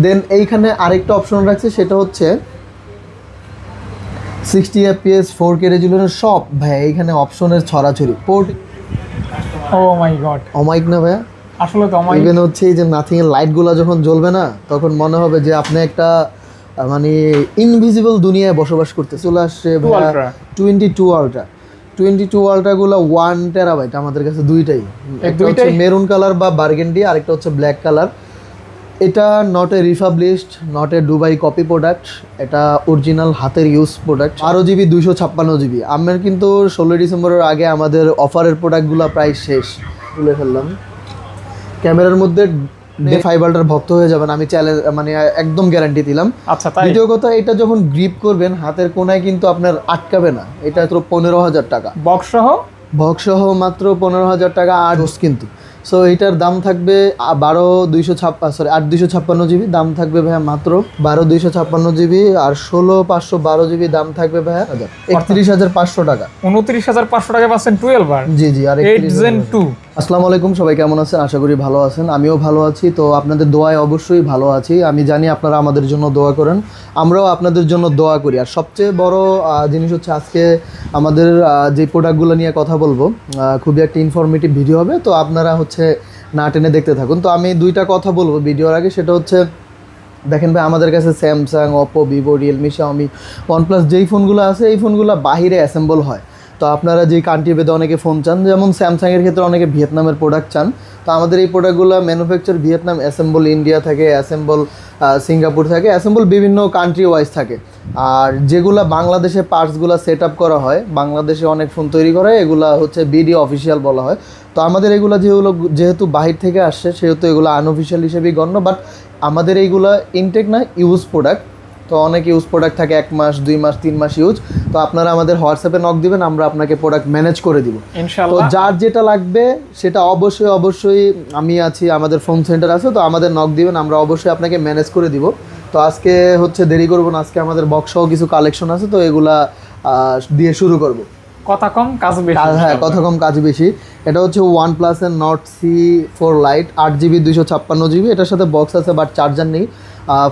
দেন এইখানে আরেকটা অপশন রাখছে, সেটা হচ্ছে 60 fps 4K রেজুলেশন সব ভাই এইখানে অপশনের ছড়াছড়ি। পোর্ট ও মাই গড, অমাইক না ভাইয়া, আসলে তো অমাইক। ইভেন হচ্ছে এই যে নাথিং এর লাইটগুলো যখন জ্বলবে না, তখন মনে হবে যে আপনি একটা মানে ইনভিজিবল দুনিয়ায় বসবাস করতে। চলে আসছে 22 আলট্রা। 22 আলট্রাগুলো 1 টেরাবাইট আমাদের কাছে দুইটাই, একটা হচ্ছে মেরুন কালার বা বার্গেন্ডি, আরেকটা হচ্ছে ব্ল্যাক কালার। এটা not a refurbished, not a Dubai copy product, এটা অরিজিনাল হাতের ইউজ প্রোডাক্ট। 12GB 256GB। আমার কিন্তু 16 ডিসেম্বরের আগে আমাদের অফারের প্রোডাক্টগুলো প্রায় শেষ, তুলে ফেললাম। ক্যামেরার মধ্যে ফাইবারটার ভক্ত হয়ে যাবেন, আমি চ্যালেঞ্জ মানে একদম গ্যারান্টি দিলাম। আচ্ছা, তাই? দ্বিতীয় কথা, এটা যখন গ্রিপ করবেন হাতের কোনায় কিন্তু আপনার আটকাবে না। এটা তো 15,000 টাকা বক্স সহ মাত্র 15,000 টাকা। আর কিন্তু সো এইটার দাম থাকবে 8,256GB দাম থাকবে ভাইয়া মাত্র 12,256GB। আর 16,512GB দাম থাকবে ভাইয়া 31,500 টাকা। 29,500 টাকা পাচ্ছেন 12 আর জি জি। আর 8 Gen 2। আসসালামু আলাইকুম, সবাই কেমন আছেন? আশা করি ভালো আছেন, আমিও ভালো আছি। তো আপনাদের দোয়ায় অবশ্যই ভালো আছি। আমি জানি আপনারা আমাদের জন্য দোয়া করেন, আমরাও আপনাদের জন্য দোয়া করি। আর সবচেয়ে বড় জিনিস হচ্ছে আজকে আমাদের যে প্রোডাক্টগুলো নিয়ে কথা বলবো, খুবই একটা ইনফরমেটিভ ভিডিও হবে, তো আপনারা হচ্ছে না টেনে দেখতে থাকুন। তো আমি দুইটা কথা বলবো ভিডিওর আগে, সেটা হচ্ছে দেখেন ভাই, আমাদের কাছে Samsung, Oppo, Vivo, Realme, Xiaomi, OnePlus যেই ফোনগুলো আছে এই ফোনগুলো বাহিরে অ্যাসেম্বল হয়। তো আপনারা যেই কান্ট্রি ভেদে অনেকে ফোন চান, যেমন স্যামসাংয়ের ক্ষেত্রে অনেকে ভিয়েতনামের প্রোডাক্ট চান, তো আমাদের এই প্রোডাক্টগুলো ম্যানুফ্যাকচার ভিয়েতনাম, অ্যাসেম্বল ইন্ডিয়া থাকে, অ্যাসেম্বল সিঙ্গাপুর থাকে, অ্যাসেম্বল বিভিন্ন কান্ট্রি ওয়াইজ থাকে। আর যেগুলো বাংলাদেশে পার্টসগুলো সেট আপ করা হয়, বাংলাদেশে অনেক ফোন তৈরি করা হয়, এগুলো হচ্ছে বিডি অফিসিয়াল বলা হয়। তো আমাদের এগুলো যেহেতু বাহির থেকে আসছে, সেহেতু এগুলো আনঅফিসিয়াল হিসেবেই গণ্য। বাট আমাদের এইগুলো ইনটেক না, ইউজ প্রোডাক্ট। তো অনেক ইউজ প্রোডাক্ট থাকে 1 মাস, 2 মাস, 3 মাস ইউজ। তো আপনারা আমাদের হোয়াটসঅ্যাপে নক দিবেন, আমরা আপনাকে প্রোডাক্ট ম্যানেজ করে দিব ইনশাআল্লাহ। তো যার যেটা লাগবে সেটা অবশ্যই আমি আছি, আমাদের ফোন সেন্টার আছে, তো আমাদের নক দিবেন, আমরা অবশ্যই আপনাকে ম্যানেজ করে দিব। তো আজকে হচ্ছে দেরি করবো না, আজকে আমাদের বক্সসহ কিছু কালেকশন আছে, তো এগুলা দিয়ে শুরু করব। কথা কম কাজ বেশি। হ্যাঁ, কথা কম কাজ বেশি। এটা হচ্ছে OnePlus এর Nord C4 Lite 8GB 256GB। এটার সাথে বক্স আছে বাট চার্জার নেই।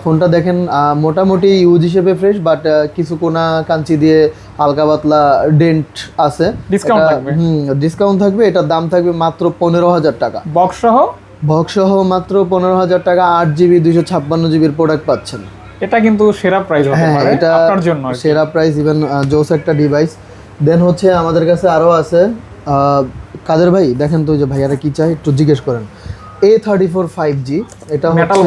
ফোনটা দেখেন মোটামুটি ইউজ হিসেবে ফ্রেশ, বাট কিছু কোনা কাঞ্চি দিয়ে হালকা পাতলা ডেন্ট আছে। ডিসকাউন্ট থাকবে। এটার দাম থাকবে মাত্র 15,000 টাকা বক্স সহ মাত্র 15,000 টাকা। 8GB 256GBর প্রোডাক্ট পাচ্ছেন। এটা কিন্তু সেরা প্রাইস হতে পারে আপনার জন্য, সেরা প্রাইস, ইভেন জোস একটা ডিভাইস। দেন হচ্ছে আমাদের কাছে আরও আছে। কাদের ভাই দেখেন তো, যে ভাইয়ারা কি চাই একটু জিজ্ঞেস করেন। A34 5G, এটা হচ্ছে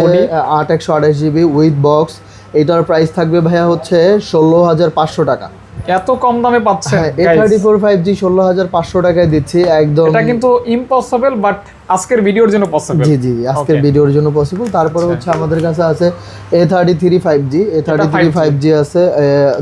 8/128GB উইথ বক্স। এটার প্রাইস থাকবে ভাইয়া হচ্ছে 16,500 টাকা। এত কম দামে পাচ্ছেন? A34 5G 16,500 টাকায় দিচ্ছি একদম। এটা কিন্তু ইম্পসিবল, বাট আজকের ভিডিওর জন্য পসিবল। জি জি, আজকের ভিডিওর জন্য পসিবল। তারপরে হচ্ছে আমাদের কাছে আছে A33 5G। A33 5G আছে,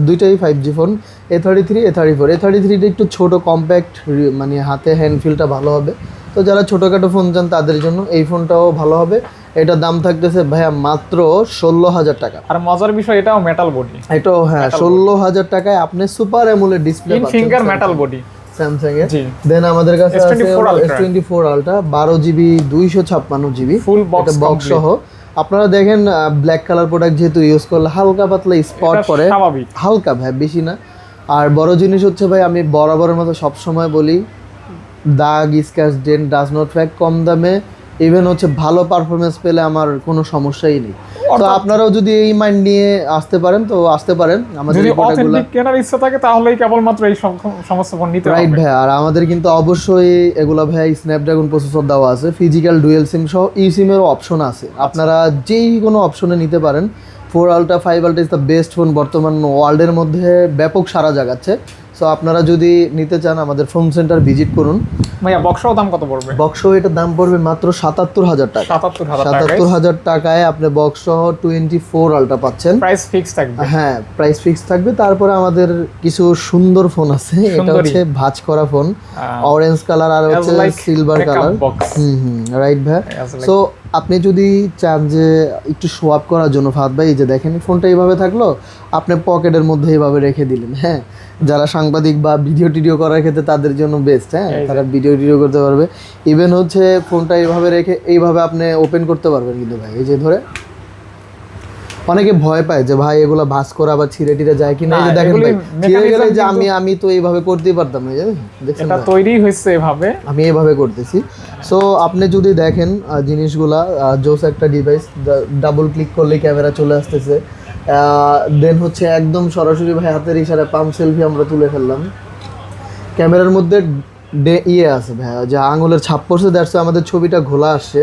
দুইটাই 5G ফোন, A33 A34। A33টা একটু ছোট, কম্প্যাক্ট, মানে হাতে হ্যান্ড ফিলটা ভালো হবে। তো যারা ছোটোখাটো ফোন চান তাদের জন্য এই ফোনটাও ভালো হবে। এটার দাম থাকতেছে ভাইয়া মাত্র 16,000 টাকা। আর মজার বিষয়, এটাও মেটাল বডি। এটাও হ্যাঁ, 16,000 টাকায় আপনি সুপার অ্যামোলেড ডিসপ্লে পাচ্ছেন, ফিঙ্গার মেটাল বডি স্যামসাং এর। দেন আমাদের কাছে আছে S24 ultra 12GB 256GB full box সহ। আপনারা দেখেন ব্ল্যাক কালার প্রোডাক্ট যেহেতু ইউজ করলে হালকা পাতলা স্পট পড়ে, হালকা ভাই, বেশি না। আর বড় জিনিস হচ্ছে ভাই, আমি বরাবরের মতো সবসময় বলি, দাগ, স্ক্র্যাচ, ডেন্ট ডাজ নট ফ্যাক। কম দামে ইভেন হচ্ছে ভালো পারফরমেন্স পেলে আমার কোনো সমস্যাই নেই। তো আপনারাও যদি এই মাইন্ড নিয়ে আসতে পারেন তো আসতে পারেন। আমাদের যদি অথেন্টিক কেনার ইচ্ছা থাকে তাহলেই কেবলমাত্র এই সমস্ত ফোন নিতে হবে, রাইট ভাই। আর আমাদের কিন্তু অবশ্যই এগুলো ভাই স্ন্যাপড্রাগন প্রসেসর দেওয়া আছে, ফিজিক্যাল ডুয়েল সিম সহ ই সিমেরও অপশন আছে। আপনারা যেই কোনো অপশনে নিতে পারেন। 4 ultra 5 ultra is the best phone বর্তমান ওয়ার্ল্ডের মধ্যে, ব্যাপক সাড়া জাগাচ্ছে। সো আপনারা যদি নিতে চান আমাদের ফোন সেন্টার ভিজিট করুন। ভাইয়া বক্সও দাম কত পড়বে? বক্সও এটার দাম পড়বে মাত্র 77,000 টাকা। 77,000 টাকায় আপনি বক্স সহ 24 আলট্রা পাচ্ছেন। প্রাইস ফিক্স থাকবে? হ্যাঁ, প্রাইস ফিক্স থাকবে। তারপরে আমাদের কিছু সুন্দর ফোন আছে। এটা হচ্ছে ভাঁজ করা ফোন, অরেঞ্জ কালার আর হচ্ছে সিলভার কালার। রাইট ভাই। সো আপনি যদি চান যে একটু শো আপ করার জন্য, ফাদ ভাই যে দেখেন ফোনটা এইভাবে থাকলো, আপনি পকেটের মধ্যে এইভাবে রেখে দিলেন। হ্যাঁ, যারা সাংবাদিক বা ভিডিও টিডিও করার ক্ষেত্রে তাদের জন্য বেস্ট। হ্যাঁ, তারা ভিডিও টিডিও করতে পারবে। ইভেন হচ্ছে ফোনটা এইভাবে রেখে এইভাবে আপনি ওপেন করতে পারবেন কিন্তু ভাই, এই যে ধরে অনেকে ভয় পায় যে ভাই এগুলো ভাঁজ করা বা ছিঁড়ে টিড়ে যায় কিনা, এই যে না, দেখেন এগুলি ভাই ছিঁড়ে গেলে যে mechanism আমি তো এইভাবে করতেই পারতাম না, দেখছেন এটা ভাই? তৈরি হয়েছে এভাবে। আমি এইভাবে করতেছি। সো আপনি যদি দেখেন জিনিসগুলা জোস একটা ডিভাইস, ডাবল ক্লিক করলে ক্যামেরা চলে আসতেছে, দেন হচ্ছে একদম সরাসরি ভাই হাতের ইশারায় পাম্প সেলফি আমরা তুলে ফেললাম। ক্যামেরার মধ্যে ইয়ে আছে ভাই, যে আঙুলের ছাপ পড়ছে, দ্যাটস আমাদের ছবিটা ঘোলা আসছে।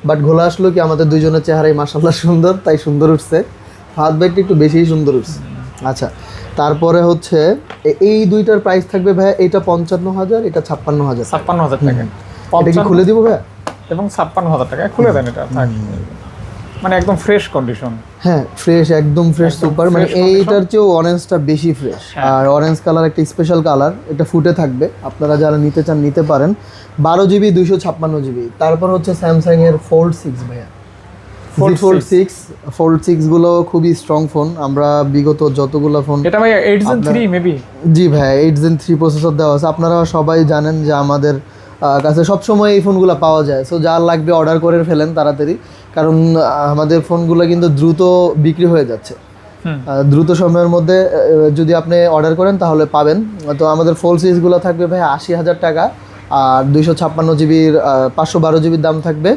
বাট ঘোলা আসলো কি আমাদের দুইজনের চেহারাই মাশাআল্লাহ সুন্দর, তাই সুন্দর উঠছে। ফাহাদ ভাইটা একটু বেশিই সুন্দর উঠছে। আচ্ছা, তারপরে হচ্ছে এই দুইটার প্রাইস থাকবে ভাই, এটা 55,000, এটা 56,000। 56,000 টাকা। এটা কি খুলে দিব ভাই? এবং 56,000 টাকা খুলে দেন এটা, থাক। মানে একদম ফ্রেশ কন্ডিশন। হ্যাঁ ফ্রেশ, একদম ফ্রেশ, একদম সুপার। মানে fresh condition। এইটার চেয়েও অরেঞ্জটা বেশি ফ্রেশ। আর অরেঞ্জ কালার একটা স্পেশাল কালার, এটা ফুটে থাকবে, আপনারা যারা নিতে চান নিতে পারেন। 12GB 256GB। তারপর হচ্ছে স্যামসাং এর Fold 6 ভাইয়া, Fold 6 গুলো খুবই স্ট্রং ফোন। আমরা বিগত যতগুলো ফোন, এটা ভাই 8 Gen 3 মেবি। জি ভাই 8 Gen 3 প্রসেসর দেওয়া আছে। আপনারা সবাই জানেন যে আমাদের কাছে সবসময় এই ফোনগুলো পাওয়া যায়। সো যার লাগবে অর্ডার করে ফেলেন তাড়াতাড়ি, কারণ আমাদের ফোনগুলো কিন্তু দ্রুত বিক্রি হয়ে যাচ্ছে। দ্রুত সময়ের মধ্যে যদি আপনি অর্ডার করেন তাহলে পাবেন। তো আমাদের Fold 6 গুলো থাকবে ভাই 80,000 টাকা, আর 256GBর 512GBর দাম থাকবে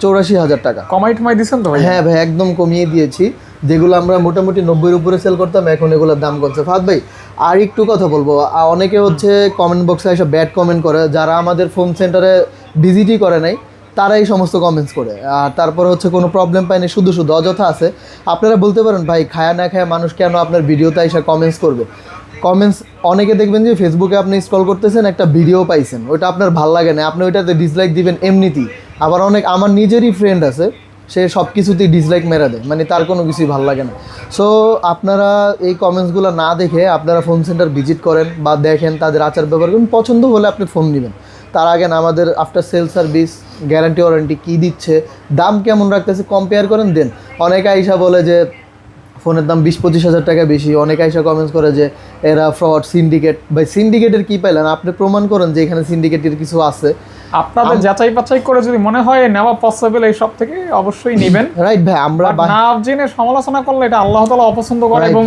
84,000 টাকা। কমাইট মাই দিছেন তো ভাই? হ্যাঁ ভাই একদম কমিয়ে দিয়েছি। যেগুলো আমরা মোটামুটি 90-এর উপরে সেল করতাম, এখন এগুলোর দাম কমছে। ফাহাদ ভাই আর একটু কথা বলবো, অনেকে হচ্ছে কমেন্ট বক্সে এসে ব্যাড কমেন্ট করে, যারা আমাদের ফোন সেন্টারে ভিজিটই করে নাই তারা এই সমস্ত কমেন্টস করে। আর তারপরে হচ্ছে কোনো প্রবলেম পায়নি, শুধু অযথা আছে। আপনারা বলতে পারেন ভাই খায়া না খায়া মানুষ কেন আপনার ভিডিওতে এসে কমেন্টস করবে? কমেন্টস অনেকে দেখবেন যে ফেসবুকে আপনি স্ক্রল করতেছেন, একটা ভিডিও পাইছেন, ওইটা আপনার ভাল লাগে না, আপনি ওইটাতে ডিসলাইক দিবেন এমনিতেই। আবার অনেক আমার নিজেরই ফ্রেন্ড আছে, সে সব কিছুতেই ডিসলাইক মেরা দেয়, মানে তার কোনো কিছুই ভালো লাগে না। সো আপনারা এই কমেন্টসগুলো না দেখে আপনারা ফোন সেন্টার ভিজিট করেন বা দেখেন, তাদের আচার ব্যবহার করুন, পছন্দ হলে আপনি ফোন নেবেন। তার আগে না আমাদের after sale service, guarantee warranty কী দিচ্ছে, দাম কেমন রাখতেছে কম্পেয়ার করেন। দেন অনেকে আইসা বলে যে ফোনের দাম 20-25 হাজার টাকা বেশি। অনেকে আইসা কমেন্টস করে যে এরা ফ্রড, সিন্ডিকেট। ভাই সিন্ডিকেটের কী পাইলেন? আপনি প্রমাণ করেন যে এখানে সিন্ডিকেটের কিছু আছে। আপনাদের যাচাই বাছাই করে যদি মনে হয় নেওয়া পসিবল এই সব থেকে অবশ্যই নেবেন। রাইট ভাই, আমরা না জেনে সমালোচনা করলে এটা আল্লাহ তাআলা অপছন্দ করে, এবং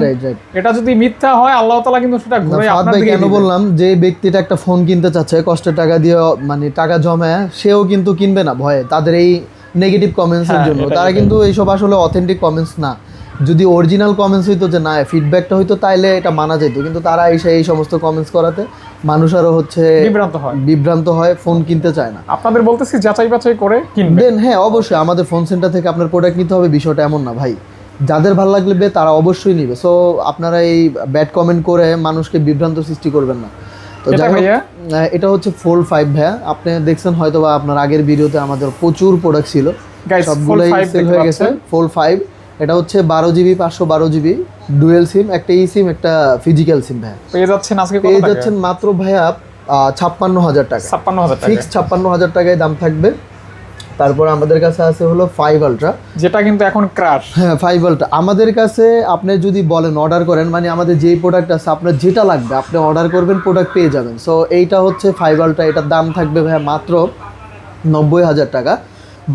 এটা যদি মিথ্যা হয় আল্লাহ তাআলা কিন্তু সেটা ঘুরে আপনার দিকে কেন বললাম, যে ব্যক্তিটা একটা ফোন কিনতে চাচ্ছে কষ্টের টাকা দিয়ে, মানে টাকা জমায়, সেও কিন্তু কিনবে না ভয়ে তাদের এই নেগেটিভ কমেন্টসের জন্য। তারা কিন্তু এইসব আসলে অথেন্টিক কমেন্টস না। যদি অরিজিনাল কমেন্টস হইতো, যে না ফিডব্যাকটা হইতো, তাইলে এটা মানা যেত। কিন্তু তারা এসে এই সমস্ত কমেন্টস করাতে মানুষ আরো হচ্ছে বিভ্রান্ত হয়, ফোন কিনতে চায় না। আপনাদের বলতেছি যাচাই বাছাই করে কিনবেন। দেন হ্যাঁ অবশ্যই আমাদের ফোন সেন্টার থেকে আপনার প্রোডাক্ট নিতে হবে, বিষয়টা এমন না ভাই। যাদের ভালো লাগবে তারা অবশ্যই নিবে। সো আপনারা এই ব্যাড কমেন্ট করে মানুষকে বিভ্রান্ত সৃষ্টি করবেন না। তো যাই হোক, এটা হচ্ছে Fold 5 ভাইয়া। আপনি দেখছেন হয়তো বা আপনার আগের ভিডিওতে আমাদের প্রচুর প্রোডাক্ট ছিল, সবগুলোই সেল হয়ে গেছে। Fold 5 এটা হচ্ছে 12GB 512GB ডুয়েল সিম, একটা ই সিম, একটা ফিজিক্যাল সিম ভাইয়া। পেয়ে যাচ্ছেন আজকে পেয়ে যাচ্ছেন মাত্র ভাইয়া 56,000 টাকা। 56,000 টাকা ফিক্স 56,000 টাকায় দাম থাকবে। তারপর আমাদের কাছে আছে হলো 5 আলট্রা, যেটা কিন্তু এখন ক্রাশ। হ্যাঁ 5 আলট্রা আমাদের কাছে। আপনি যদি বলেন অর্ডার করেন, মানে আমাদের যেই প্রোডাক্ট আছে আপনার যেটা লাগবে আপনি অর্ডার করবেন, প্রোডাক্ট পেয়ে যাবেন। সো এইটা হচ্ছে 5 আলট্রা, এটার দাম থাকবে ভাইয়া মাত্র 90,000 টাকা।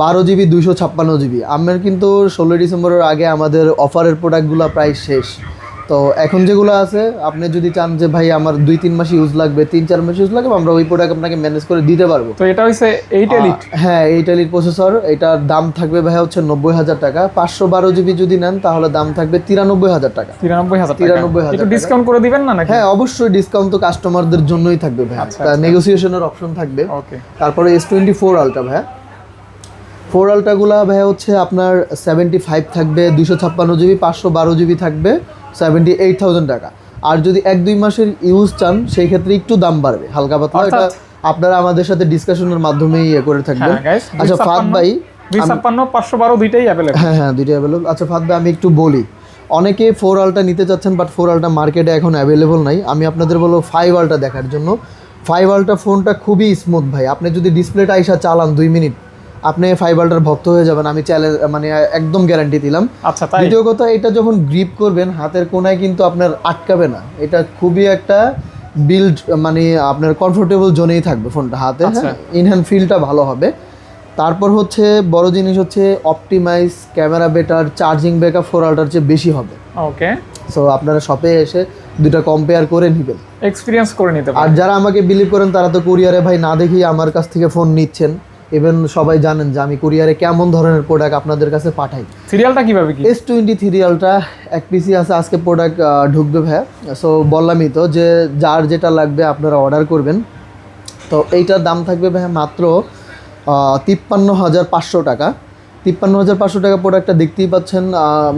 12GB 256GB। আমার কিন্তু 16 ডিসেম্বরের আগে আমাদের অফারের প্রোডাক্টগুলো প্রায় শেষ। তো এখন যেগুলো আছে, আপনি যদি চান যে ভাই আমার 2-3 মাস ইউজ লাগবে, 3-4 মাস ইউজ লাগবে, আমরা ওই প্রোডাক্ট আপনাকে ম্যানেজ করে দিতে পারবো। তো এটা হচ্ছে 8 এলিট। হ্যাঁ 8 এলিট প্রসেসর, এটার দাম থাকবে ভাই হচ্ছে 90,000 টাকা। 512GB যদি নেন তাহলে দাম থাকবে 93,000 টাকা। 93,000 একটু ডিসকাউন্ট করে দিবেন না নাকি? হ্যাঁ অবশ্যই, ডিসকাউন্ট তো কাস্টমারদের জন্যই থাকবে ভাই, নেগোসিয়েশনের অপশন থাকবে। ওকে। তারপরে S24 আলট্রা ভাই, 4 আলট্রাগুলা ভাই হচ্ছে আপনার 75 থাকবে, 256GB 512GB থাকবে 78,000 টাকা। আর যদি 1-2 মাসের ইউজ চান সেই ক্ষেত্রে একটু দাম বাড়বে হালকা পাতলা, এটা আপনারা আমাদের সাথে ডিসকাশনের মাধ্যমে ইয়ে করে থাকবেন। আচ্ছা ফাহাদ ভাই, 256 512 দুইটাই अवेलेबल। হ্যাঁ দুইটাই अवेलेबल। আচ্ছা ফাহাদ ভাই আমি একটু বলি, অনেকে 4 আলট্রা নিতে চাচ্ছেন বাট 4 আলট্রা মার্কেটে এখন অ্যাভেলেবল নাই। আমি আপনাদের বলবো 5 আলট্রা দেখার জন্য। 5 আলট্রা ফোনটা খুবই স্মুথ ভাই, আপনি যদি ডিসপ্লেটা আইসা চালান 2 মিনিট আপনি 5 আলট্রার ভক্ত হয়ে যাবেন, আমি চ্যালেঞ্জ মানে একদম গ্যারান্টি দিলাম। আচ্ছা তাই? দ্বিতীয় কথা, এটা যখন গ্রিপ করবেন হাতের কোনায় কিন্তু আপনার আটকাবে না, এটা খুবই একটা বিল্ড, মানে আপনার কমফোর্টেবল জোনেই থাকবে ফোনটা হাতে। হ্যাঁ ইনহ্যান্ড ফিলটা ভালো হবে। তারপর হচ্ছে বড় জিনিস হচ্ছে optimize, camera better, charging backup 4 আল্ট্রার চেয়ে বেশি হবে। ওকে, সো আপনারা শপে এসে দুটো কম্পেয়ার করে নেবেন, এক্সপিরিয়েন্স করে নিতে আর পারেন। যারা আমাকে বিলিভ করেন তারা তো কুরিয়ারে ভাই না দেখেই আমার কাছ থেকে ফোন নিচ্ছেন। ইভেন সবাই জানেন যে আমি কুরিয়ারে কেমন ধরনের প্রোডাক্ট আপনাদের কাছে পাঠাই। সিরিয়ালটা কিভাবে কি? S23 আলট্রা এক পিসি আছে, আজকে প্রোডাক্ট ঢুকবে ভাই। সো বললামই তো যে যার যেটা লাগবে আপনারা অর্ডার করবেন। তো এইটার দাম থাকবে ভাই মাত্র 53,500 টাকা। 53,500 টাকা প্রোডাক্টটা দেখতেই পাচ্ছেন,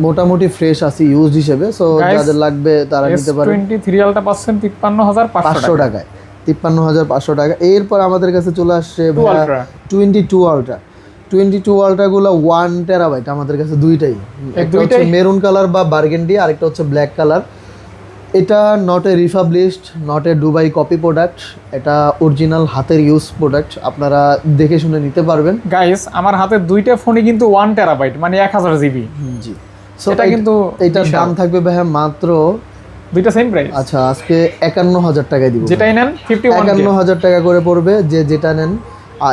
মোটামুটি ফ্রেশ আছে ইউজ হিসেবে। সো Guys, যাদের লাগবে তারা নিতে পারেন। S23 আলটা পাচ্ছেন 53,500 টাকায়, 53,500 টাকা। এরপর আমাদের কাছে চলে আসছে 22 আলট্রা। 22 আলট্রাগুলো 1 টেরাবাইট আমাদের কাছে দুইটাই, একটা হচ্ছে মেরুন কালার বা বার্গেন্ডি, আরেকটা হচ্ছে ব্ল্যাক কালার। এটা not a refurbished, not a Dubai copy product, এটা অরিজিনাল হাতের ইউজ প্রোডাক্ট, আপনারা দেখে শুনে নিতে পারবেন। গাইস, আমার হাতে দুইটা ফোনই কিন্তু 1 টেরাবাইট মানে 1000 জিবি। জি, সো এটা কিন্তু এটার দাম থাকবে ভাই মাত্র, দুইটা সেম প্রাইস। আচ্ছা আজকে 51,000 টাকায় দিব। যেটাই নেন 51,000 টাকা করে পড়বে যেটা নেন।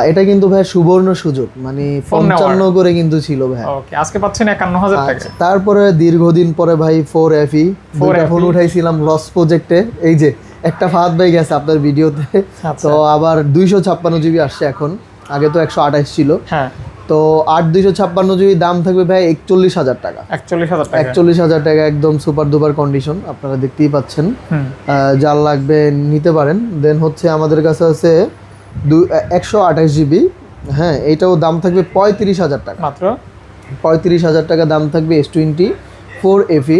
এটা কিন্তু ভাই সুবর্ণ সুযোগ, মানে 55 করে কিন্তু ছিল ভাই। ওকে, আজকে পাচ্ছেন 51,000 টাকা। তারপরে দীর্ঘদিন পরে ভাই 4FE ফোন উঠাইছিলাম লস প্রজেক্টে, এই যে একটা ফাহাদ ভাই গেছে আপনার ভিডিওতে। তো আবার 256 জিবি আসছে এখন, আগে তো 128 ছিল। হ্যাঁ, তো 256 জিবি দাম থাকবে ভাই 41,000 টাকা। 41,000 টাকা একদম সুপার দুপার কন্ডিশন, আপনারা দেখতেই পাচ্ছেন। যার লাগবে নিতে পারেন। দেন হচ্ছে আমাদের কাছে আছে 128 জিবি। হ্যাঁ, এটাও দাম থাকবে 35,000 টাকা, মাত্র 35,000 টাকা দাম থাকবে। S24FE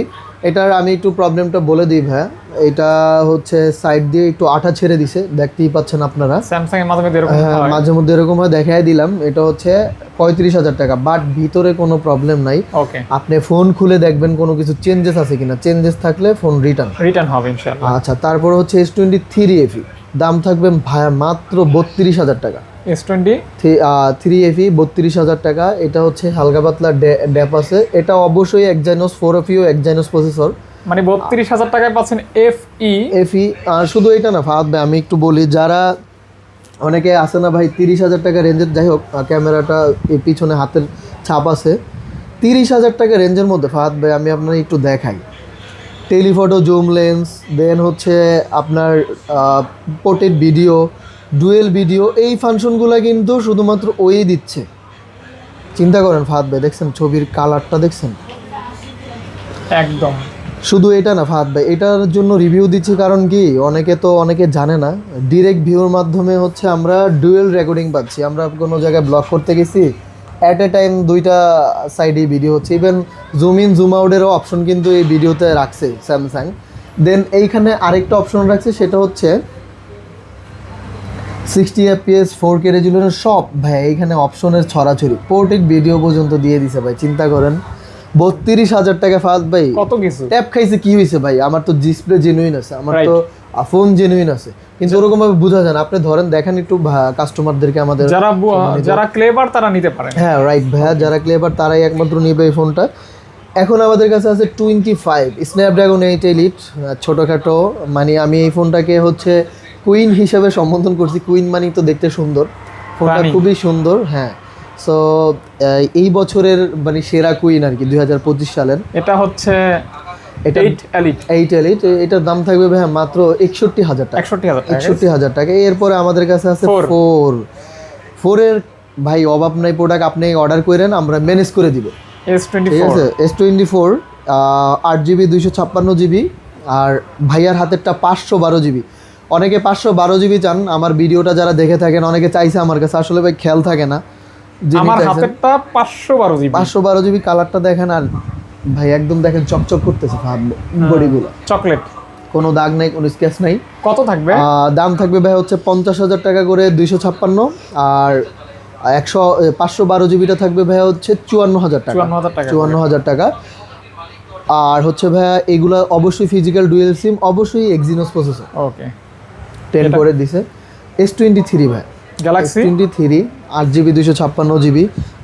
এটার আমি একটু প্রবলেমটা বলে দিই ভাই। এটা হচ্ছে সাইড দিয়ে একটু আঠা ছেড়ে দিছে, দেখতেই পাচ্ছেন আপনারা। স্যামসাং এর মাঝে মধ্যে এরকম হয়, মাঝে মধ্যে এরকম হয়, দেখাই দিলাম। এটা হচ্ছে 35,000 টাকা, বাট ভিতরে কোনো প্রবলেম নাই। ওকে, আপনি ফোন খুলে দেখবেন কোনো কিছু চেঞ্জেস আছে কিনা, চেঞ্জেস থাকলে ফোন রিটার্ন হবে ইনশাআল্লাহ। আচ্ছা, তারপর হচ্ছে S23FE দাম থাকবে ভাইয়া মাত্র 32,000 টাকা। S23FE 32,000 টাকা। এটা হচ্ছে হালকা পাতলা ড্যাপ আছে, এটা অবশ্যই Exynos 4FE Exynos প্রসেসর, মানে 32,000 টাকায় পাচ্ছেন FE। আর শুধু এটা না ফাহাদ ভাই, আমি একটু বলি, যারা অনেকে আছে না ভাই 30,000 টাকা রেঞ্জের, যাই হোক ক্যামেরাটা এই পিছনে হাতের ছাপ আছে, 30,000 টাকা রেঞ্জের মধ্যে ফাহাদ ভাই আমি আপনার একটু দেখাই। টেলিফটো জুম লেন্স, দেন হচ্ছে আপনার পোর্ট্রেট ভিডিও, ডুয়েল ভিডিও, এই ফাংশনগুলো কিন্তু শুধুমাত্র ওই দিচ্ছে। চিন্তা করেন ফাহাদ ভাই, দেখছেন ছবির কালারটা দেখছেন? একদম। শুধু এটা না ফাহাদ ভাই, এটার জন্য রিভিউ দিচ্ছি কারণ কি, অনেকে জানে না, ডিরেক্ট ভিউর মাধ্যমে হচ্ছে আমরা ডুয়েল রেকর্ডিং পাচ্ছি। আমরা কোনো জায়গায় ব্লগ করতে গেছি, অ্যাট এ টাইম দুইটা সাইডেই ভিডিও হচ্ছে। ইভেন জুম ইন জুম আউটেরও অপশন কিন্তু এই ভিডিওতে রাখছে স্যামসাং। দেন এইখানে আরেকটা অপশন রাখছে, সেটা হচ্ছে 60 FPS 4K রেজুলেশন, সব ভাই এইখানে অপশনের ছড়াছড়ি, পোর্ট্রেট ভিডিও পর্যন্ত দিয়ে দিছে ভাই। চিন্তা করেন 32,000 টাকা ফাহাদ ভাই, কত কিছু ট্যাপ খাইছে কি হয়েছে ভাই? আমার তো ডিসপ্লে জেনুইন আছে, আমার তো ফোন জেনুইন আছে, কিন্তু ওরকম ভাবে বোঝা যায় না। আপনি ধরেন দেখেন একটু কাস্টমারদেরকে, আমাদের যারা ক্লেভার তারা নিতে পারে। হ্যাঁ রাইট ভাইয়া, যারা ক্লেভার তারাই একমাত্র নিবে এই ফোনটা। এখন আমাদের কাছে আছে 25 স্ন্যাপড্রাগন 8 এলিট, ছোটোখাটো, মানে আমি এই ফোনটাকে হচ্ছে কুইন হিসেবে সম্বোধন করছি। কুইন মানে তো দেখতে সুন্দর, ফোনটা খুবই সুন্দর। হ্যাঁ, সো এই বছরের মানে সেরা কুইন আর কি 2025 সালের। এটা হচ্ছে 8 এলিট। এটার দাম থাকবে ভাই মাত্র 61,000 টাকা। 61,000 টাকা। এরপরে আমাদের কাছে আছে 4 এর ভাই অভাব নাই প্রোডাক্ট, আপনি অর্ডার করেন আমরা ম্যানেজ করে দিব। ঠিক আছে, S24 8GB 256GB, আর ভাইয়ার হাতেরটা 512GB। অনেকে 512GB চান, আমার ভিডিওটা যারা দেখে থাকেন অনেকে চাইছে আমার কাছে, আসলে ভাই খেয়াল থাকে না। আমার হাতেরটা 512GB কালারটা দেখেন, আর ভাই একদম দেখেন চকচক করতেছে বডিগুলো, চকলেট, কোনো দাগ নাই, কোনো স্ক্র্যাচ নাই। কত থাকবে? দাম থাকবে ভাই হচ্ছে 50,000 টাকা করে 256, আর 512GBটা থাকবে ভাই হচ্ছে 54,000 টাকা। 54,000 টাকা। আর হচ্ছে ভাইয়া এগুলা অবশ্যই ফিজিক্যাল ডুয়েল সিম, অবশ্যই Exynos প্রসেসর। ওকে, 10 করে দিছে। S23 ভাই, গ্যালাক্সি 23 8GB 256GB,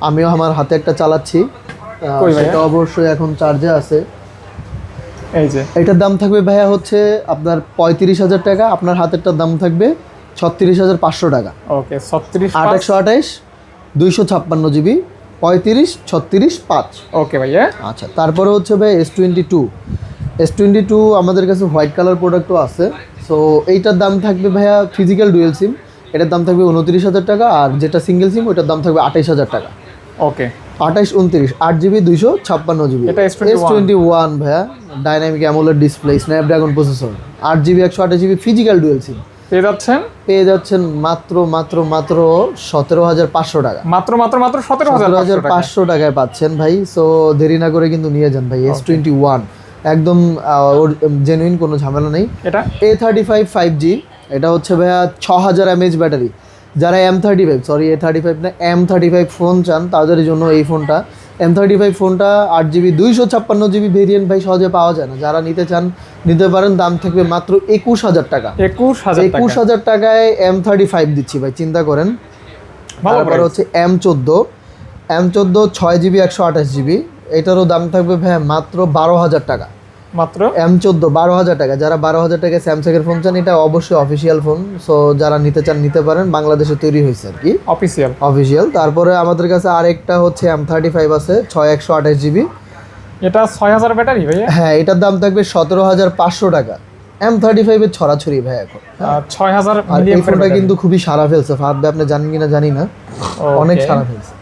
আমিও আমার হাতে একটা চালাচ্ছি, সেটা অবশ্যই এখন চার্জে আছে। এই যে এটার দাম থাকবে ভাইয়া হচ্ছে আপনার 35,000 টাকা, আপনার হাতেরটার দাম থাকবে 36,500 টাকা। ওকে, 36 828 256 GB 35 36 5। ওকে ভাইয়া। আচ্ছা, তারপরে হচ্ছে ভাই S22 আমাদের কাছে হোয়াইট কালার প্রোডাক্টও আছে। সো এইটার দাম থাকবে ভাইয়া ফিজিক্যাল ডুয়েল সিম, এটার দাম থাকবে 29,000 টাকা, আর যেটা সিঙ্গেল সিম ওইটার দাম থাকবে 28,000 টাকা। ওকে, 28 29 8GB 256GB। এটা S21 ভাইয়া, dynamic AMOLED display, Snapdragon processor, 8GB 128GB physical dual SIM পেয়ে যাচ্ছেন মাত্র 17,500 টাকা। মাত্র 17,500 টাকায় পাচ্ছেন ভাই। সো দেরি না করে কিন্তু নিয়ে যান ভাই। S21 একদম জেনুইন, কোনো ঝামেলা নেই। এটা A35 5G, এটা হচ্ছে ভাইয়া 6000 mAh ব্যাটারি। যারা A35 না M35 ফোন চান তাদের জন্য এই ফোনটা। M35 ফোনটা 8GB 256GB ভেরিয়েন্ট ভাই সহজে পাওয়া যায় না। যারা নিতে চান নিতে পারেন, দাম থাকবে মাত্র 21,000 টাকা। 21,000 টাকায় M35 দিচ্ছি ভাই, চিন্তা করেন। তারপর হচ্ছে M14 6GB 128GB, এটারও দাম থাকবে ভাই মাত্র 12,000 টাকা। মাত্র M14 12,000 টাকা। যারা 12,000 টাকায় স্যামসাংয়ের ফোন চান, এটা অবশ্যই অফিসিয়াল ফোন। সো যারা নিতে চান নিতে পারেন, বাংলাদেশে তৈরি হয়েছে আর কি, অফিসিয়াল। তারপরে আমাদের কাছে আরেকটা হচ্ছে M35 আছে 6128GB, এটা 6000 ব্যাটারি ভাই। হ্যাঁ, এটার দাম থাকবে 17,500 টাকা। M35 এর ছড়াছড়ি ভাই এখন 6000। আর এই ফোনটা কিন্তু খুবই সারা ফেলছে ফাহাদ ভাই, আপনি জানেন কিনা জানি না, অনেক সারা ফেলছে,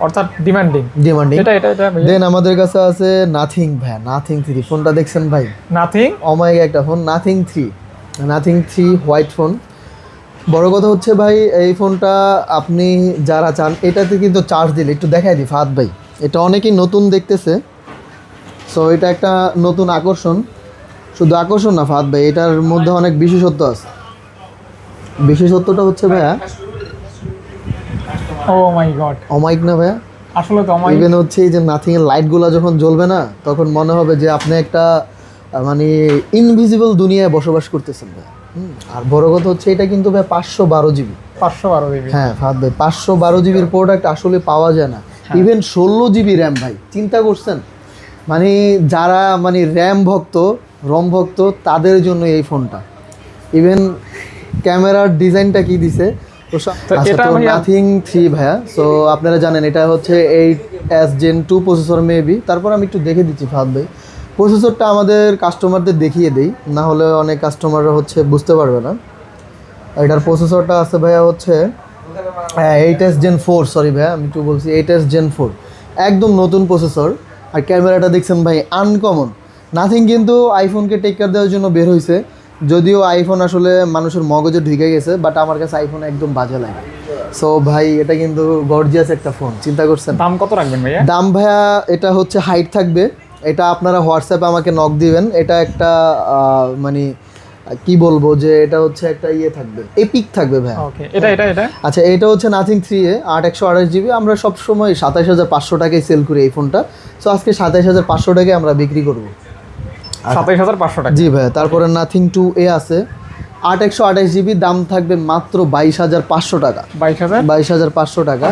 অর্থাৎ ডিমান্ডিং। এটা দেন আমাদের কাছে আছে নাথিং ভাই, নাথিং 3 ফোনটা দেখছেন ভাই? নাথিং অমাইক একটা ফোন, নাথিং 3 হোয়াইট ফোন। বড় কথা হচ্ছে ভাই, এই ফোনটা আপনি যারা চান, এটাতে কিন্তু চার্জ দিলে, একটু দেখাই দিই ফাহাদ ভাই, এটা অনেকেই নতুন দেখতেছে। সো এটা একটা নতুন আকর্ষণ, শুধু আকর্ষণ না ফাহাদ ভাই, এটার মধ্যে অনেক বিশেষত্ব আছে। বিশেষত্বটা হচ্ছে ভাইয়া, ও মাই গড, অমাইক না ভাইয়া, আসলে তো অমাইক। ইভেন হচ্ছে এই যে নাথিং এর লাইটগুলো যখন জ্বলবে না, তখন মনে হবে যে আপনি একটা মানে ইনভিজিবল দুনিয়ায় বসবাস করতেছেন ভাই। আর বড় কথা হচ্ছে এটা কিন্তু ভাই 512GB। হ্যাঁ ফাহাদ ভাই, 512GBর প্রোডাক্ট আসলে পাওয়া যায় না। ইভেন 16GB র্যাম ভাই, চিন্তা করছেন? মানে যারা মানে র্যাম ভক্ত, রম ভক্ত, তাদের জন্য এই ফোনটা। ইভেন ক্যামেরার ডিজাইনটা কি দিছে, নাথিং 3 ভাইয়া। সো আপনারা জানেন এটা হচ্ছে 8S Gen 2 প্রসেসর মেবি। তারপর আমি একটু দেখে দিচ্ছি ফাহাদ ভাই, প্রসেসরটা আমাদের কাস্টমারদের দেখিয়ে দেই, না হলে অনেক কাস্টমাররা হচ্ছে বুঝতে পারবে না। এটার প্রসেসরটা আছে ভাইয়া হচ্ছে 8S Gen 4, সরি ভাইয়া আমি একটু বলছি 8S Gen 4, একদম নতুন প্রসেসর। আর ক্যামেরাটা দেখছেন ভাই আনকমন। নাথিং কিন্তু আইফোনকে টেক কেয়ার দেওয়ার জন্য বের হয়েছে, যদিও আইফোন আসলে মানুষের মগজে ঢুকে গেছে, বাট আমার কাছে আইফোন একদম বাজে লাগে। সো ভাই এটা কিন্তু গর্জিয়াস একটা ফোন, চিন্তা করছেন? দাম কত রাখবেন ভাইয়া? দাম ভাইয়া এটা হচ্ছে হাইট থাকবে, এটা আপনারা হোয়াটসঅ্যাপে আমাকে নক দিবেন। এটা একটা মানে কি বলবো যে এটা হচ্ছে একটা ইয়ে থাকবে, এপিক থাকবে ভাই। ওকে, এটা আচ্ছা, এটা হচ্ছে নাথিং 3 128GB। আমরা সব সময় 27,500 টাকায় সেল করি এই ফোনটা। সো আজকে 27,500 টাকায় আমরা বিক্রি করব। 27,500 টাকা। জি ভাই। তারপরে নাথিং 2A আছে 128GB, দাম থাকবে মাত্র 22,500 টাকা। 22,500 টাকা।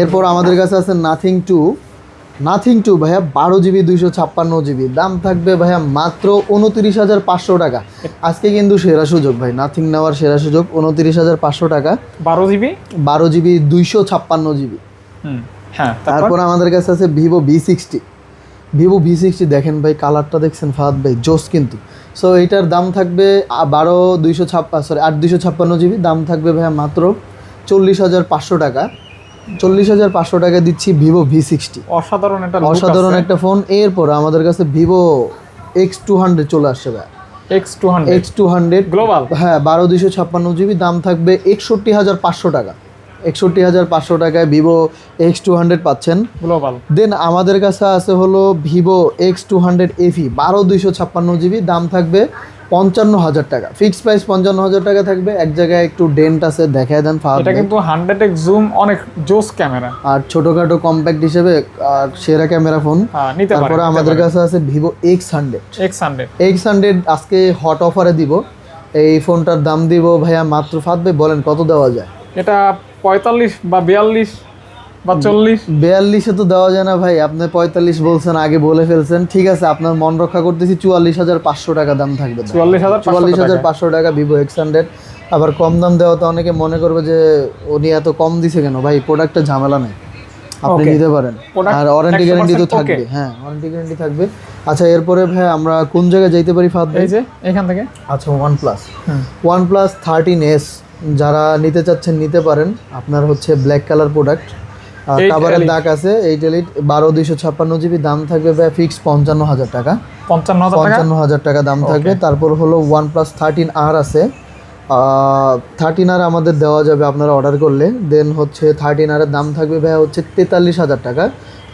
এরপর আমাদের কাছে আছে নাথিং টু ভাইয়া 12GB 256GB, দাম থাকবে ভাইয়া মাত্র 29,500 টাকা। আজকে কিন্তু সেরা সুযোগ ভাই, নাথিং নেওয়ার সেরা সুযোগ, 29,500 টাকা। 12GB 256GB। হ্যাঁ। তারপর আমাদের কাছে আছে ভিভো V60 দেখেন ভাই, কালারটা দেখছেন ফাহাদ ভাই, জোস কিন্তু। সো এইটার দাম থাকবে 8,256GB, দাম থাকবে ভাইয়া মাত্র 40,500 টাকা। 40,500 টাকা দিচ্ছি ভিভো V60। অসাধারণ একটা ফোন। এরপর আমাদের কাছে ভিভো X200 চলে আসছে ভাই। X200 গ্লোবাল, হ্যাঁ 12,256GB, দাম থাকবে 61,500 টাকা। 61,500 টাকায় ভিভো X200 পাচ্ছেন গ্লোবাল। দেন আমাদের কাছে আছে হলো ভিভো X200 FE 12,256GB, দাম থাকবে 55,000 টাকা। ফিক্সড প্রাইস 55,000 টাকা থাকবে। এক জায়গায় একটু ডেন্ট আছে, দেখায় দেন ফাহাদ। এটা কিন্তু 100x জুম, অনেক জোস ক্যামেরা, আর ছোটখাটো কম্প্যাক্ট হিসেবে সেরা ক্যামেরা ফোন। তারপরে আমাদের কাছে আছে ভিভো X100 আজকে হট অফারে দিব। এই ফোনটার দাম দিব ভাইয়া মাত্র, ফাহাদ ভাই বলেন কত দেওয়া যায়? এটা 45 বা 42 বা 40? 42-এ তো দেওয়া যায় না ভাই, আপনি 45 বলছেন, আগে বলে ফেলছেন। ঠিক আছে, আপনার মন রক্ষা করতেছি, 44,500 টাকা দাম থাকবে। 44,500 টাকা ভিভো X100। আবার কম দাম দেওয়া তো অনেকে মনে করবে যে উনি এত কম দিছে কেন। ভাই প্রোডাক্টটা ঝামেলা নেই, আপনি নিতে পারেন, আর ওয়ারেন্টি গ্যারান্টি তো থাকবে। হ্যাঁ, ওয়ারেন্টি গ্যারান্টি থাকবে। আচ্ছা, এরপরে ভাই আমরা কোন জায়গায় যাইতে পারি ফাদ ভাই? এই যে এখান থেকে। আচ্ছা, OnePlus 13s যারা নিতে চাচ্ছেন নিতে পারেন। আপনার হচ্ছে ব্ল্যাক কালার প্রোডাক্ট, কাভারের দাগ আছে, 8 এলিট 12/256 জিবি, দাম থাকবে ভাই ফিক্স 55,000 টাকা। 55,000 টাকা দাম থাকবে। তারপর হলো OnePlus 13R আছে, 13R আমাদের দেওয়া যাবে আপনারা অর্ডার করলে। দেন হচ্ছে 13R এর দাম থাকবে ভাই হচ্ছে 43,000 টাকা,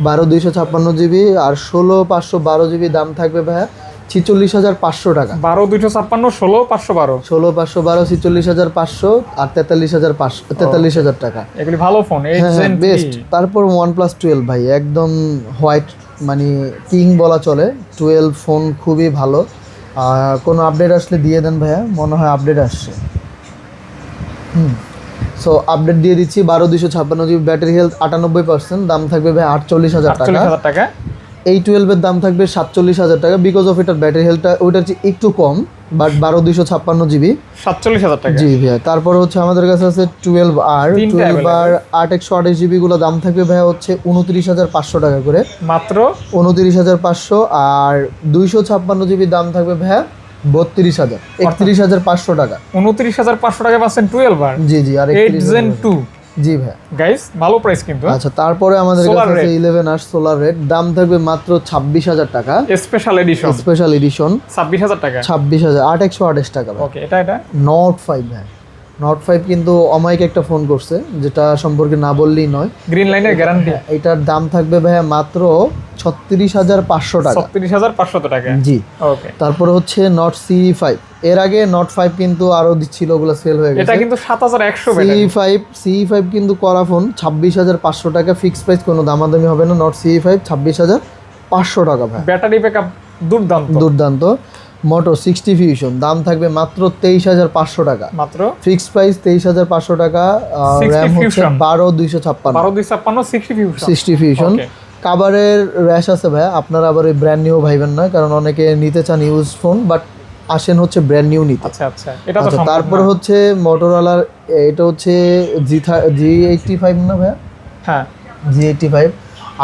12/256 জিবি, আর 16/512 জিবি দাম থাকবে ভাই 46,500 টাকা। 12/256, 16/512, 46,512, 46,500 আর 43,500 টাকা। এগুলি ভালো ফোন, বেস্ট। তারপর OnePlus 12 ভাই, একদম হোয়াইট, মানে কিং বলা চলে। 12 ফোন খুবই ভালো। কোনো আপডেট আসলে দিয়ে দেন ভাইয়া, মনে হয় আপডেট আসছে। সো আপডেট দিয়ে দিচ্ছি। 12/256 জিবি, ব্যাটারি হেলথ 98%, দাম থাকবে ভাই 48,000 টাকা। এই 12 এর দাম থাকবে 47,000 টাকা, বিকজ অফ এটার ব্যাটারি হেলথটা ওইটার চেয়ে একটু কম, বাট 12/256 জিবি, 47,000 টাকা। জি ভাইয়া। তারপর হচ্ছে আমাদের কাছে আছে 12R 8/128 জিবি, গুলো দাম থাকবে ভাইয়া হচ্ছে 29,500 টাকা করে, মাত্র 29,500। আর 256 জিবি দাম থাকবে ভাইয়া 32,000, 31,500 টাকা। 29,500 টাকা পাচ্ছেন 12R। জি জি, আর 8 Gen 2। জি ভাই, গাইস ভালো প্রাইস কিন্তু। আচ্ছা, তারপরে আমাদের কাছে আছে 11R সোলার রেড, দাম থাকবে মাত্র 26,000 টাকা, স্পেশাল এডিশন। 26,000 টাকা, 8/128 টাকা। ওকে, এটা Note 5 ভাই, Note 5 কিন্তু অমাইক একটা ফোন করছে, যেটা সম্পর্কে না বললেই নয়। গ্রিন লাইনের গ্যারান্টি। এটার দাম থাকবে ভাইয়া মাত্র 36,500 টাকা। 36,500 টাকা, জি। ওকে। তারপর হচ্ছে Note CE5, এর আগে Note 5 কিন্তু আরো দিচ্ছিল, ওগুলো সেল হয়ে গেছে। এটা কিন্তু 7,100 ব্যাটারি। CE5 কিন্তু করা ফোন, 26,500 টাকা ফিক্স প্রাইস, কোনো দামাদামি হবে না। Note CE5 26,500 টাকা ভাই, ব্যাটারি ব্যাকআপ দুর্দান্ত। মোটো 60 ফিউশন, দাম থাকবে মাত্র 23,500 টাকা, মাত্র ফিক্স প্রাইস 23,500 টাকা। র্যাম হচ্ছে 12/256, 60 ফিউশন। কাভারের র্যাশ আছে ভাই, আপনারা আবার ওই ব্র্যান্ড নিউ ভাইবেন না, কারণ অনেকে নিতে চান ইউজ ফোন, বাট আসেন হচ্ছে ব্র্যান্ড নিউ নিতে। আচ্ছা, এটা তো সম্ভব। তারপর হচ্ছে মোটরোলার, এটা হচ্ছে G85 না ভাই? হ্যাঁ, G85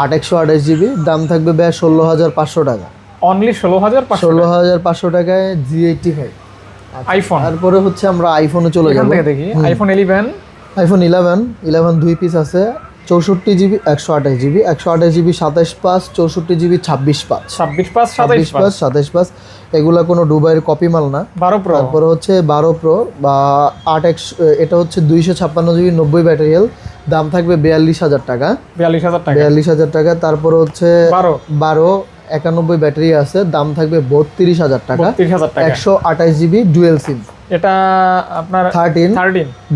8/128 জিবি, দাম থাকবে ভাই 16,500 টাকা, অনলি 16,500 টাকায় G85 আইফোন। তারপরে হচ্ছে আমরা আইফোনে চলে যাব। দেখি আইফোন 11। আইফোন 11 দুই পিস আছে, 64 জিবি 128 জিবি, 128 জিবি 27/5, 64 জিবি 26/5, এগুলা কোনো দুবাইয়ের কপি মাল না। 12 প্রো। তারপরে হচ্ছে 12 প্রো বা 8x, এটা হচ্ছে 256 জিবি 90 ব্যাটারি হেলথ, দাম থাকবে 42,000 টাকা। 42,000 টাকা। তারপর হচ্ছে 12 91 ব্যাটারি আছে, দাম থাকবে 32,000 টাকা। 128 জিবি ডুয়েল সিম, এটা আপনার 13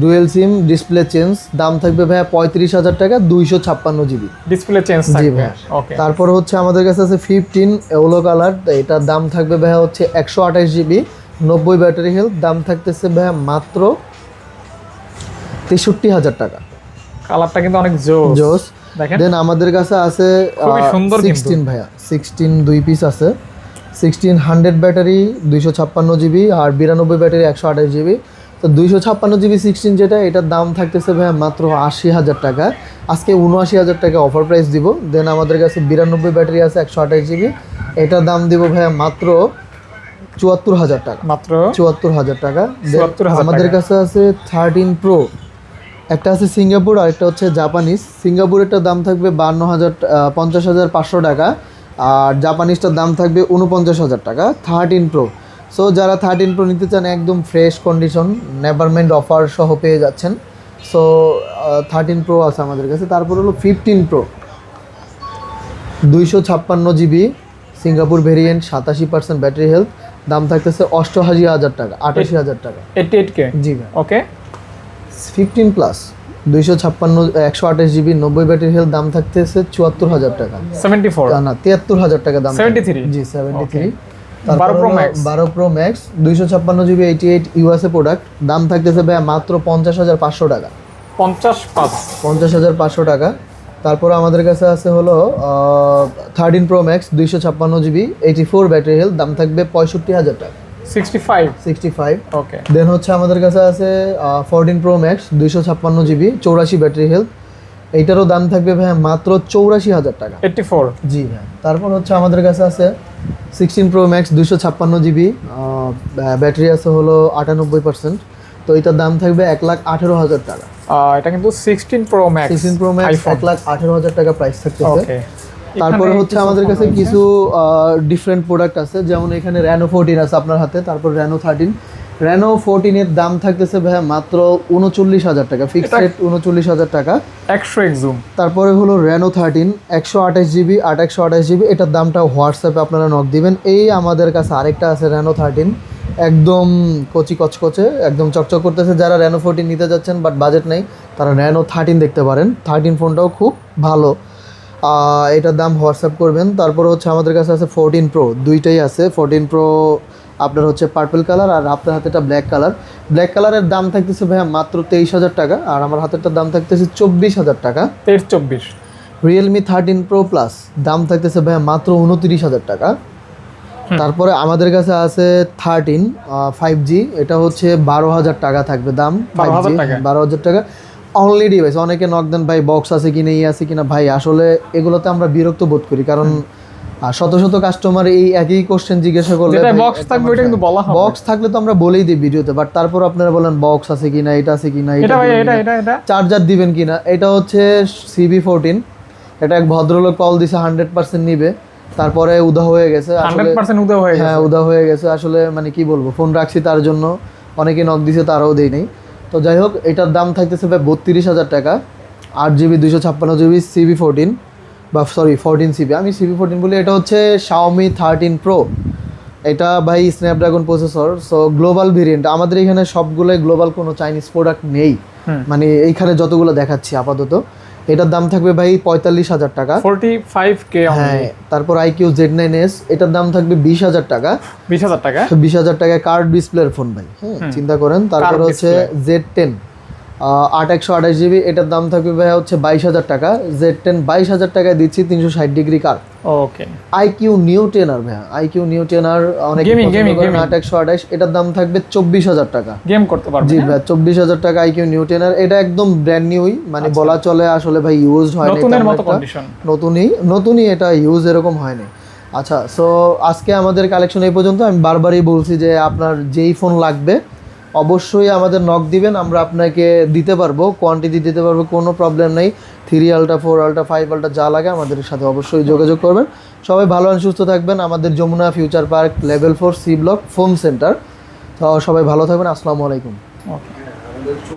ডুয়েল সিম, ডিসপ্লে চেঞ্জ, দাম থাকবে ভাইয়া 35,000 টাকা, 256 জিবি ডিসপ্লে চেঞ্জ থাকবে। ওকে। তারপর হচ্ছে আমাদের কাছে আছে 15 ইয়েলো কালার, এটার দাম থাকবে ভাইয়া হচ্ছে 128 জিবি 90 ব্যাটারি হেলথ, দাম থাকতেছে ভাইয়া মাত্র 63,000 টাকা। কালারটা কিন্তু অনেক জোস দেখেন। দেন আমাদের কাছে আছে খুবই সুন্দর 16 ভাইয়া, 16 দুই পিস আছে, 16 100 ব্যাটারি 256 জিবি, আর 92 ব্যাটারি 128 জিবি। তো 256 জিবি 16 যেটা, এটার দাম থাকতেছে ভাইয়া মাত্র 80,000 টাকা। আজকে 79,000 টাকা অফার প্রাইস দিব। দেন আমাদের কাছে 92 ব্যাটারি আছে 128 জিবি, এটার দাম দিব ভাইয়া মাত্র 74,000 টাকা, মাত্র 74,000 টাকা। 74,000 আমাদের কাছে আছে 13 প্রো, একটা আছে সিঙ্গাপুর আর একটা হচ্ছে জাপানিজ। সিঙ্গাপুরেরটার দাম থাকবে 50,500 টাকা, আর জাপানিজটার দাম থাকবে 49,000 টাকা। 13 প্রো, সো যারা 13 প্রো নিতে চান একদম ফ্রেশ কন্ডিশন, নেভারমেন্ট অফার সহ পেয়ে যাচ্ছেন। সো 13 প্রো আছে আমাদের কাছে। তারপর হলো 15 pro, 256 GB Singapore variant, 87% battery health, দাম থাকতেছে 88,000 টাকা, 88,000 টাকা। 88K, জি ভাই। ওকে। 15 প্লাস 256 128 জিবি 90 ব্যাটারি হেলথ, দাম থাকতেছে 74,000 টাকা, 74 না 73,000 টাকা দাম। 73, জি 73। 12 pro max, 12 pro max 256 GB 88 USA product, দাম থাকতেছে ভাই মাত্র 50,500 টাকা, 50,500 50,500 টাকা। তারপরে আমাদের কাছে আছে হলো 13 Pro Max 256 GB 84 battery health, দাম থাকবে 65,000 টাকা। 65 ওকে। দেন হচ্ছে আমাদের কাছে আছে 14 Pro Max 256 GB 84 battery health, এইটারও দাম থাকবে ভাই মাত্র 84,000 টাকা। 84 জি ভাই। তারপর হচ্ছে আমাদের কাছে আছে 16 Pro Max 256 GB, ব্যাটারি আছে হলো 98%, তো এটার দাম থাকবে 1,18,000 টাকা। এটা কিন্তু 16 Pro Max 16 Pro Max 1,18,000 টাকা প্রাইস থাকতেছে। ওকে। তারপরে হচ্ছে আমাদের কাছে কিছু ডিফারেন্ট প্রোডাক্ট আছে, যেমন এখানে Reno 14 আছে আপনার হাতে, তারপর Reno 13। Reno 14 এর দাম থাকতেছে ভাই মাত্র 39,000 টাকা, ফিক্সড রেট 39,000 টাকা। 100x zoom. তারপরে হলো Reno 13 128 GB 128 GB, এটার দামটা হোয়াটসঅ্যাপে আপনারা নক দিবেন। এই আমাদের কাছে আরেকটা আছে Reno 13, একদম কচি কচকচে, একদম চকচক করতেছে। যারা Reno 14 নিতে যাচ্ছেন বাট বাজেট নেই, তারা Reno 13 দেখতে পারেন। 13 ফোনটাও খুব ভালো, এটার দাম হোয়াটসঅ্যাপ করবেন। তারপর হচ্ছে আমাদের কাছে আছে 14 Pro, দুইটাই আছে। 14 Pro আপনার হচ্ছে পার্পল কালার, আর আপনার হাতে এটা ব্ল্যাক কালার। ব্ল্যাক কালারের দাম থাকতেছে ভাইয়া মাত্র 23,000 টাকা, আর আমার হাতেরটার দাম থাকতেছে 24,000 টাকা। 23-24। Realme 13 Pro Plus দাম থাকতেছে ভাইয়া মাত্র 29,000 টাকা। তারপরে আমাদের কাছে আছে 13 5G, এটা হচ্ছে 12,000 টাকা থাকবে দাম। 12,000 টাকা। 12,000 টাকা অনলি ডিভাইস। অনেকে নক দেন ভাই বক্স আছে কিনা, আছে কিনা। ভাই আসলে এগুলোতে আমরা বিরক্ত বোধ করি, কারণ শত শত কাস্টমার এই একই কোশ্চেন জিজ্ঞাসা করলে, যেটা বক্স থাকবে ওটা কিন্তু বলা হবে। বক্স থাকলে তো আমরা বলেই দিই ভিডিওতে, বাট তারপর আপনারা বলেন বক্স আছে কিনা, এটা আছে কিনা, এটা ভাই এটা চার্জার দিবেন কিনা। এটা হচ্ছে CB14, এটা এক ভদ্রলোক কল দিছে 100% নিবে, তারপরে উদা হয়ে গেছে। 100% উদয় হয়ে গেছে। হ্যাঁ, উদা হয়ে গেছে। আসলে মানে কি বলবো, ফোন রাখছি তার জন্য, অনেকে নক দিছে তারাও দেই নাই। তো যাই হোক, এটার দাম থাকতেছে ভাই 32,000 টাকা। 8GB 256GB CB14, বা সরি 14CB, আমি CB14 বলি। এটা হচ্ছে Xiaomi 13 Pro, এটা ভাই Snapdragon processor, so global variant. আমাদের এখানে সবগুলোই গ্লোবাল, কোনো চাইনিজ প্রোডাক্ট নেই, মানে এইখানে যতগুলো দেখাচ্ছি আপাতত। এটার দাম থাকবে ভাই 45,000 টাকা, 45K। হ্যাঁ। তারপর IQ Z9s, এটার দাম থাকবে 20,000 টাকা। 20,000 টাকা। 20,000 টাকা কার্ড ডিসপ্লের ফোন ভাই, হ্যাঁ, চিন্তা করেন। তারপর হচ্ছে Z10 8/128GB, এটার দাম থাকবে ভাই হচ্ছে 22,000 টাকা। Z10 22,000 টাকায় দিচ্ছি, 360 ডিগ্রি কার। ওকে। IQ Neo 10R ভাই, IQ Neo 10R অনেক গেমিং 8/128, এটার দাম থাকবে 24,000 টাকা। গেম করতে পারবে। জি ভাই, 24,000 টাকা IQ Neo 10R। এটা একদম ব্র্যান্ড নিউই, মানে বলা চলে আসলে ভাই ইউজড হয় না, নতুনের মতো কন্ডিশন, নতুনই এটা ইউজ এরকম হয়নি। আচ্ছা, সো আজকে আমাদের কালেকশন এই পর্যন্ত। আমি বারবারই বলছি যে আপনার যেই ফোন লাগবে অবশ্যই আমাদের নক দিবেন, আমরা আপনাকে দিতে পারবো, কোয়ান্টিটি দিতে পারবো, কোনো প্রবলেম নেই। 3 Ultra 4 Ultra 5 Ultra যা লাগে আমাদের সাথে অবশ্যই যোগাযোগ করবেন। সবাই ভালো আর সুস্থ থাকবেন। আমাদের Jamuna future park level 4 C block phone centre. তো সবাই ভালো থাকবেন। আসসালামু আলাইকুম। ওকে।